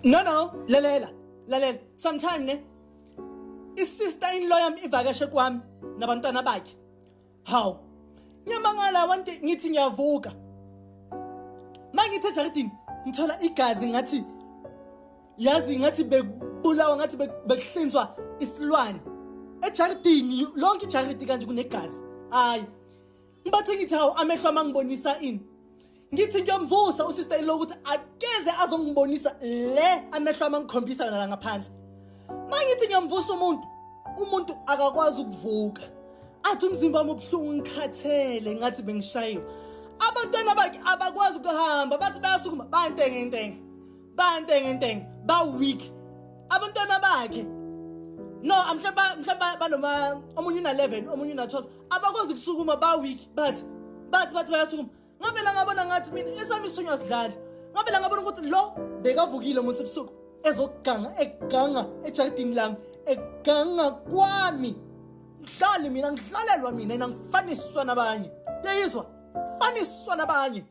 No, lalela. Sometime ne isister-in-law yami ivakashe kwami nabantwana bakhe. Haw. Ngiyamangala wonke ngithi ngiyavuka. Mangithi ejaridini ngithola igazi ngathi yazi ngathi bekubulawa ngathi bekuhlinzwa isilwane. Ejaridini lonke ijaridi kanje kunegazi. Hayi. Ngibathe ngithi hawo amehlo amangibonisa ini. Ngithi ngiyamvusa usister-in-law ukuthi akeze azongibonisa le amehlo amangikhombisa la ngaphandle. Mangithi ngiyamvusa umuntu akakwazi ukuvuka. Athi umzimba wami ubuhlungu ngikhathele ngathi bengishayiwe. Abantwana bakhe abakwazi ukuhamba bathi bayasukuma bayintenge ba weak. Abantwana bakhe no mhlawumbe banoma omunye una11 omunye una12 abakwazi ukusukuma ba weak bathi bayasukuma. Ngavela ngabona ngathi mina esami isinywa sidlala. Ngavela ngabona ukuthi lo bekavukile ngosebusuku eganga ejaridini lami eganga kwami. Ngihlalelwa mina ngifaniswa nabanye. Yayizwa? Faniswa nabanye.